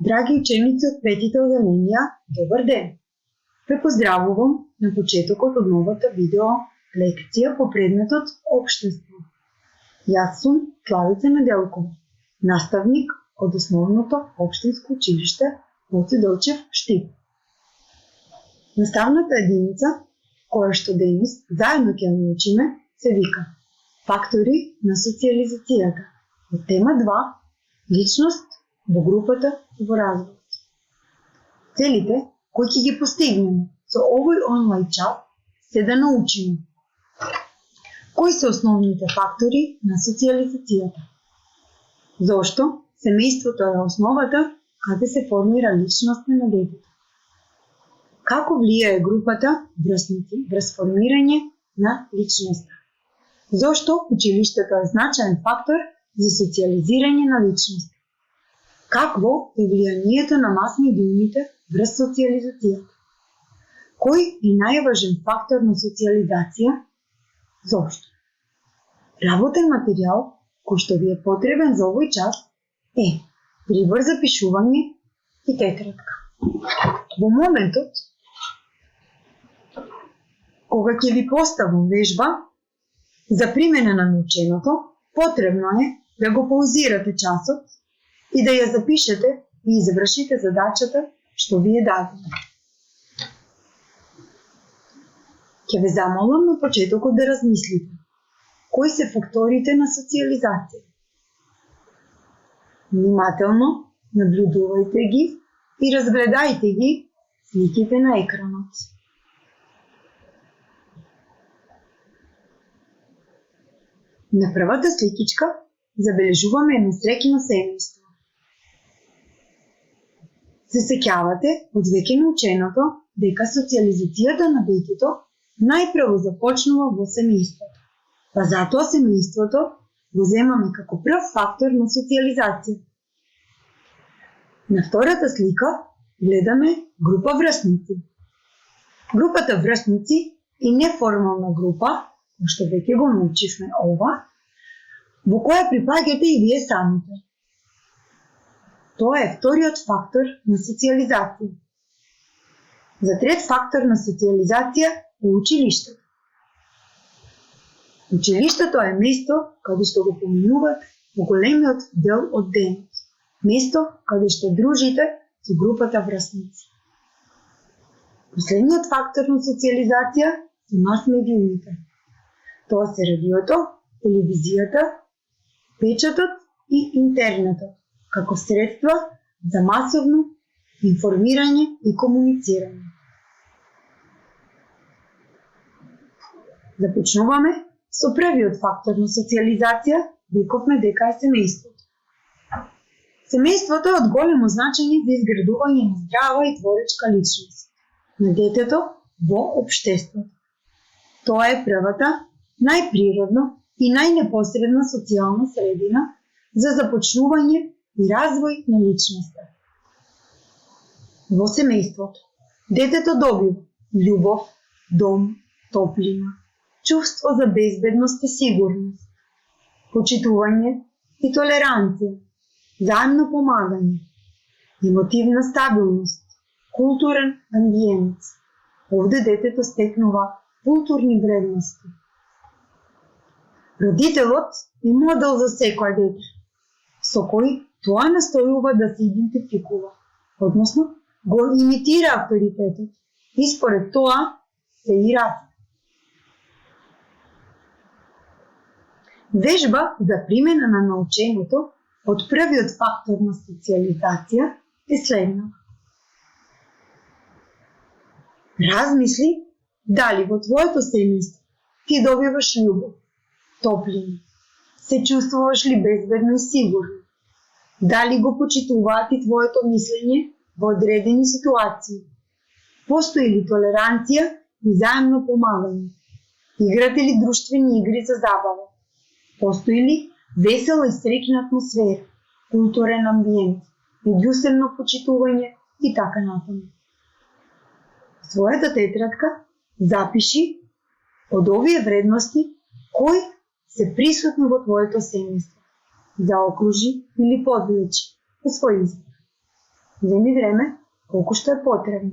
Драги ученици од петите одделенија, добар ден! Ве поздравувам на почетокот од новата видео лекција по предметот Општество. Јас сум Славица Неделкова, наставник од основното општинско училиште Гоце Делчев, Штип. Наставната единица, која што денес заедно ќе научиме, се вика Фактори на социализацијата. Од тема 2 Личност во групата во развој. Целите кои ќе ги постигнеме со овој онлайн час се да научиме кои се основните фактори на социализацијата. Зошто семејството е основата каде се формира личноста на детето. Како влијае групата врсници врз формирање на личноста. Зошто училиштето е значаен фактор за социализирање на личност. Какво е влијанието на мас-медиумите врз социализацијата? Кој е најважен фактор на социализација? Зошто? Работен материјал кој што ви е потребен за овој час е прибор за пишување и тетрадка. Во моментот кога ќе ви поставам вежба за примена на наученото, потребно е да го паузирате часот и да ја запишете и завршите задачата што ви е дадена. Ќе ве замолам на почетокот да размислите кои се факторите на социализација. Внимателно наблюдувајте ги и разгледајте ги сликите на екранот. На првата сликичка забележуваме едно среќно семејство. Се сеќавате од веќе наученото дека социализацијата на детето најпрво започнува во семејството, па затоа семејството го земаме како прв фактор на социализација. На втората слика гледаме група врсници. Групата врсници и неформална група, кој што веќе го научивме ова, во која припаѓате и вие самите. Тоа е вториот фактор на социализација. За трет фактор на социализација е училиштето. Училиштето е место каде што го поминуват во големиот дел од денот. Место каде што дружите со групата врсници. Последниот фактор на социализација се мас-медиумите. Тоа се радиото, телевизијата, печатот и интернетот, како средства за масовно информирање и комуницирање. Започнуваме со првиот фактор на социализација, рековме дека е семејството. Семејството е од големо значење за изградување на здрава и творечка личност на детето во општеството. Тоа е првата, најприродно и најнепосредна социјална средина за започнување и развој на личноста. Во семејството, детето добива љубов, дом, топлина, чувство за безбедност и сигурност, почитување и толеранција, заемно помагање, емотивна стабилност, културен амбиент. Овде детето стекнува културни вредности. Родителот е модел за секој дете, со кој тоа настојува да се идентификува, односно го имитира авторитетот и според тоа се и расте. Вежба за примена на наученото од првиот фактор на социализација е следна. Размисли дали во твоето семејство ти добиваш љубов, топлина, се чувствуваш ли безбедно и сигурно, дали го почитуваат и твоето мислење во одредени ситуации, постои ли толеранција и заемно помагање, играте ли друштвени игри за забава, постои ли весела и среќна атмосфера, културен амбиент, меѓусебно почитување и така натаму. Својата тетрадка запиши од овие вредности кои се присутни во твоето семејство, заокружи или подвлечи по свој избор. Земи време колко ще е потребно.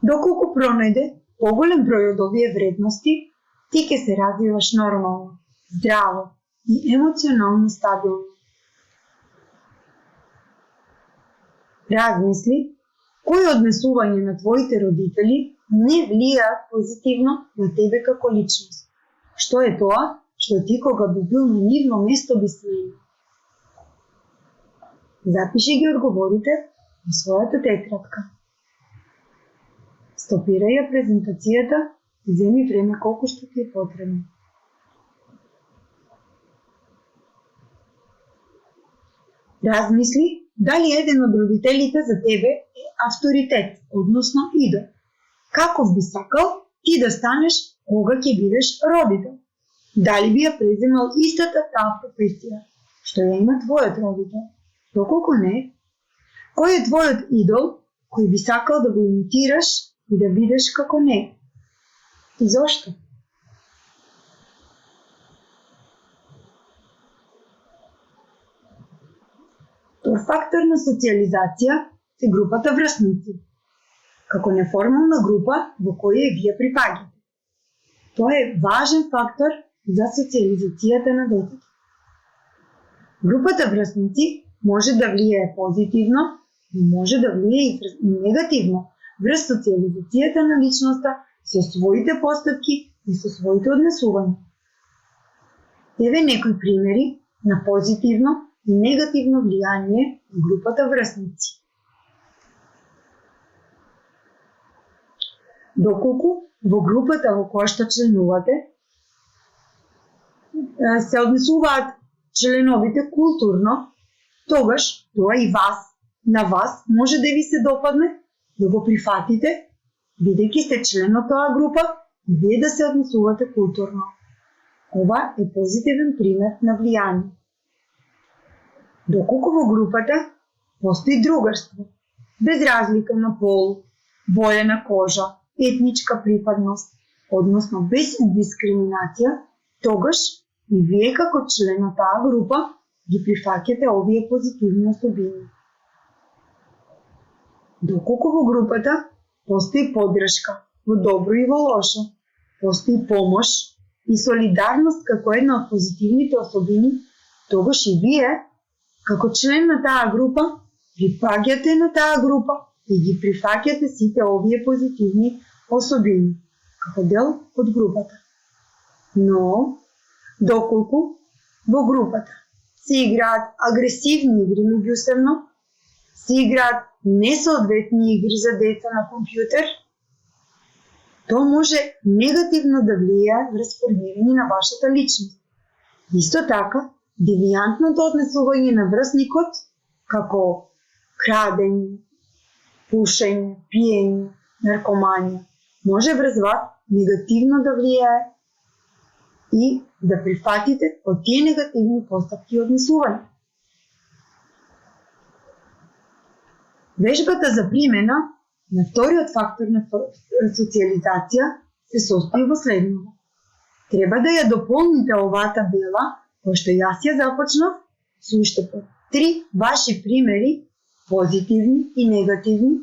Доколку пронајде поголем број од овие вредности, ти ќе се развиваш нормално, здраво и емоционално стабилно. Размисли кои однесувања на твоите родители не влијаат позитивно на тебе како личност. Што е тоа што ти кога би бил на нивно место би сменил? Запиши ги одговорите на својата тетрадка. Стопирај ја презентацијата и земи време колку што ти е потребно. Размисли дали еден од родителите за тебе е авторитет, односно идол. Каков би сакал ти да станеш кога ќе бидеш родител? Дали би ја преземал истата таа професија што ја има твојот родител? Доколку не, кој е твојот идол кој би сакал да го имитираш и да бидеш како него? И зошто? Тоа фактор на социализација се групата врсници, како неформална група во која вие припаѓате. Тоа е важен фактор за социализацијата на детето. Групата врсници може да влијае позитивно, но може да влијае и негативно врз социализацијата на личноста со своите постапки и со своите однесувања. Еве некои примери на позитивно и негативно влијание на групата врсници. Доколку во групата во која што членувате се однесуваат членовите културно, тогаш тоа и на вас може да ви се допадне, да го прифатите, бидејќи сте член од тоа група и вие да се однесувате културно. Ова е позитивен пример на влијание. Доколку во групата постои другарство, без разлика на пол, боја на кожа, етничка припадност, односно без дискриминација, тогаш и вие како член на таа група ги прифаќате овие позитивни особини. Доколку во групата постои поддршка во добро и во лошо, постои помош и солидарност како една од позитивните особини, тогаш и вие како член на таа група припаѓате на таа група и ги прифаќате сите овие позитивни особини како дел од групата. Но, доколку во групата се играат агресивни игри меѓусебно, се играат несоодветни игри за деца на компјутер, тоа може негативно да влијае врз формирање на вашата личност. Исто така, девијантното однесување на врсникот, како крадење, пушење, пиење, наркоманија, може врз вас негативно да влијае и да прифатите од тие негативни постапки и однесување. Вежбата за примена на вториот фактор на социализација се состои во следното. Треба да ја дополните оваа табела, која што јас ја започнав, со уште по 3 ваши примери, позитивни и негативни,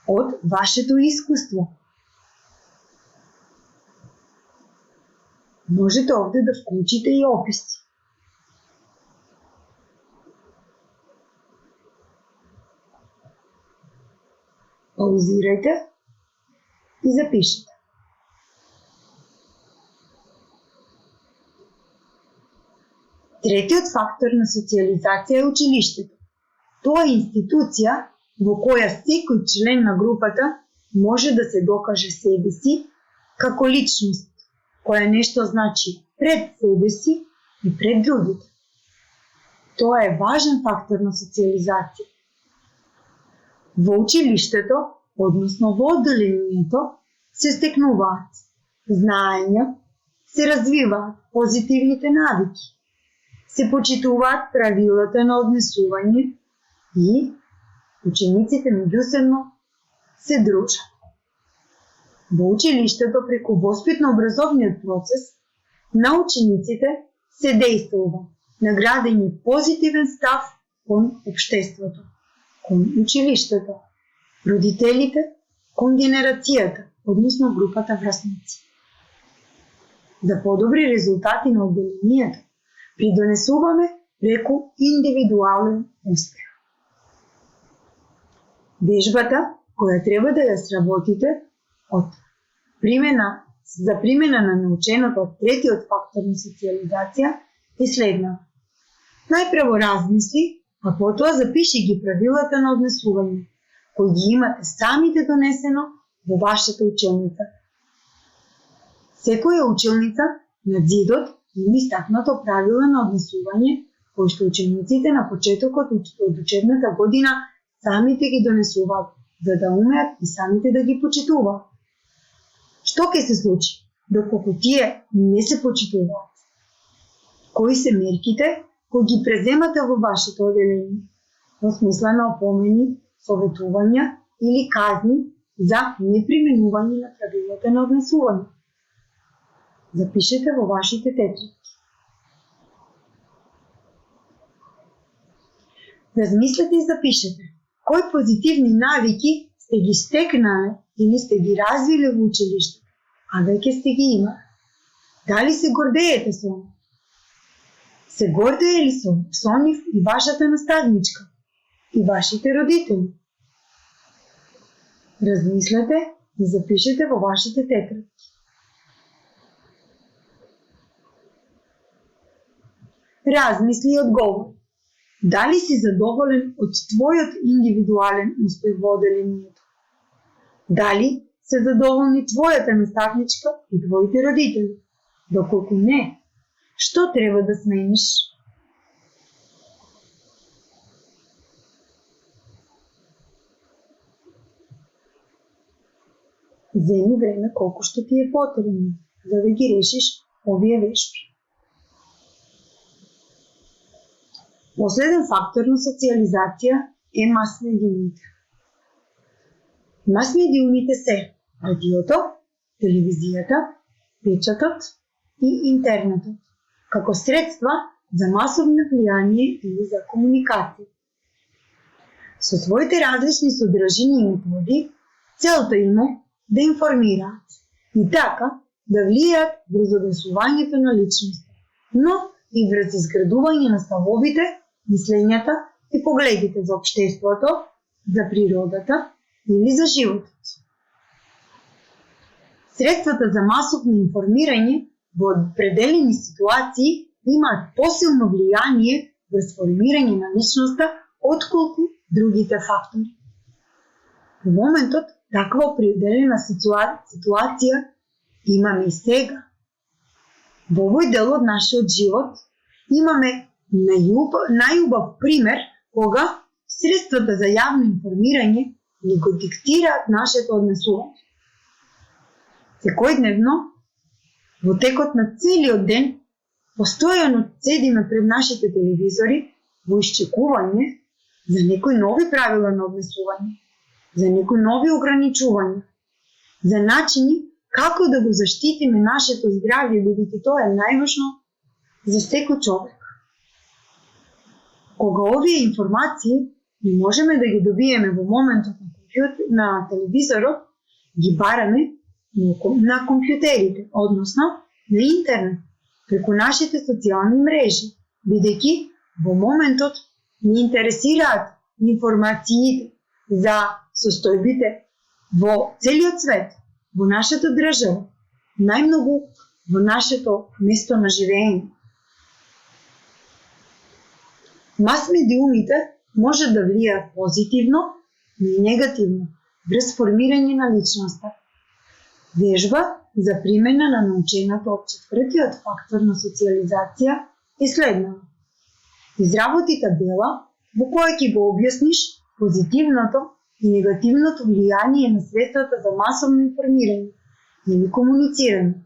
од вашето искуство. Можете овде да вклучите и описи. Паузирајте и запишете. Третиот фактор на социализација е училиштето. Тоа е институција во која секој член на групата може да се докаже себе си како личност, која нешто значи пред себе си и пред другите. Тоа е важен фактор на социализација. Во училиштето, односно во одделението, се стекнуваат знаења, се развиваат позитивните навики, се почитуваат правилата на однесување и учениците меѓусебно се дружат. Во училиштето преку воспитно-образовниот процес на учениците се дејствува на градење позитивен став кон општеството, кон училиштето, родителите, кон генерацијата, односно групата врсници. За подобри резултати на одделението придонесуваме преку индивидуален успех. Вежбата која треба да ја сработите за примена на наученото од третиот фактор на социализација е следна. Најпрво размисли, а потоа запиши ги правилата на однесување, кои ги имате самите донесено во вашата училница. Секоја училница на зидот има истакнато правила на однесување, кои што учениците на почетокот од учебната година самите ги донесуваат, за да умеат и самите да ги почитуваат. Што ќе се случи доколку тие не се почитуваат? Кои се мерките кои ги преземате во вашето одделение, во смисла на опомени, советувања или казни за неприменување на правилата на однесување? Запишете во вашите тетрадки. Размислете и запишете кои позитивни навики сте ги стекнале или сте ги развиле во училиште, а веќе сте ги имале. Дали се гордеете со нив? Се гордее ли со нив и вашата наставничка, и вашите родители? Размислете и запишете во вашите тетрадки. Размисли и одговори. Дали си задоволен од твојот индивидуален успех во одделението? Дали се задоволни твојата наставничка и твоите родители? Доколку не, што треба да смениш? Земи време колку што ти е потребно, за да ги решиш овие вежби. Последен фактор на социализација е мас-медиумите. Мас-медиумите се радиото, телевизијата, печатот и интернетот, како средства за масовно влијание или за комуникација. Со своите различни содржини и методи, целта им е да информираат и така да влијаат врз однесувањето на личноста, но и врз изградување на ставовите, мислењата и погледите за општеството, за природата или за животот. Средствата за масовно информирање во определени ситуации имаат посилно влијание врз формирање на личноста отколку другите фактори. Во моментот таква определена ситуација имаме и сега. Во овој дел од нашиот живот имаме најубав пример кога средствата за јавно информирање ни го диктираат нашето однесување. Секојдневно, во текот на целиот ден, постојано седиме пред нашите телевизори во исчекување за некои нови правила на однесување, за некои нови ограничувања, за начини како да го заштитиме нашето здравје, бидејќи тоа е најважно за секој човек. Кога овие информации не можеме да ги добиеме во моментот на телевизорот, ги бараме на компјутерите, односно на интернет, преку нашите социјални мрежи, бидејќи во моментот ни интересираат информациите за состојбите во целиот свет, во нашата држава, најмногу во нашето место на живење. Мас-медиумите може да влијаат позитивно и негативно врз формирање на личноста. Вежба за примена на наученото од четвртиот фактор на социализација е следна. Изработи табела во која ќе го објасниш позитивното и негативното влијание на средствата за масовно информирање или комуницирање.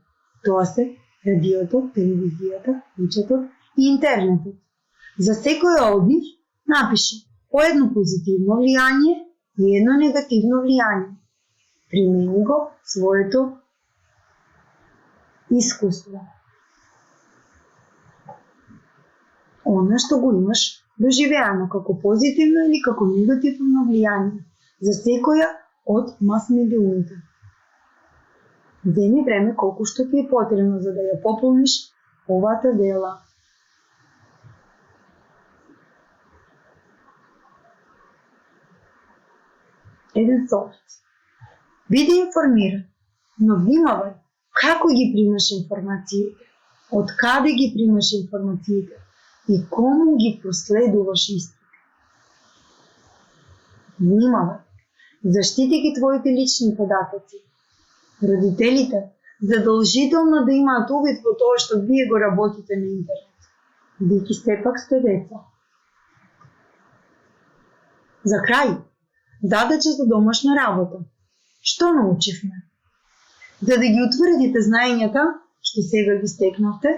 Тоа се радиото, телевизијата, печатот и интернетот. За секоја од нив напиши по едно позитивно влијание и едно негативно влијание. Примени го своето искуство. она што го имаш доживеано како позитивно или како негативно влијание за секоја од мас-медиумите. Земи време колку што ти е потребно за да ја пополниш овата дела. Еден совет. Биди информиран, но внимавај како ги примаш информациите, од каде ги примаш информациите и кому ги проследуваш истите. Внимавај, заштити ги твоите лични податоци. Родителите задолжително да имаат увид во тоа што вие го работите на интернет, бидејќи сепак сте деца. За крај, задача за домашна работа. Што научивме? За да ги утврдите знаењата што сега ги стекнавте,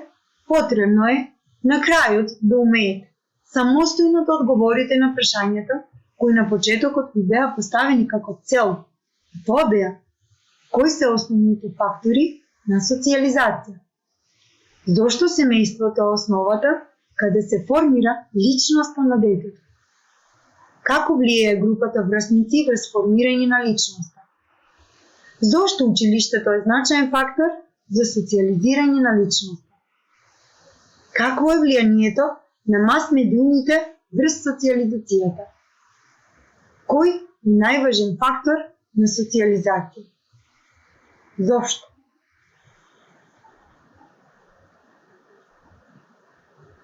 потребно е на крајот да умеете самостојно да одговорите на прашањата кои на почетокот ви беа поставени како цел. И тоа беа: кои се основните фактори на социјализација? Зошто семејството е основата каде се формира личноста на детето? Како влијае групата врсници врз формирање на личноста? Зошто училиштето е значаен фактор за социјализирање на личноста? Какво е влијанието на мас-медиумите врз социјализацијата? Кој е најважен фактор на социјализација? Зошто?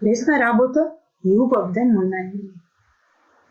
Лесна работа и убав ден, мој најмили.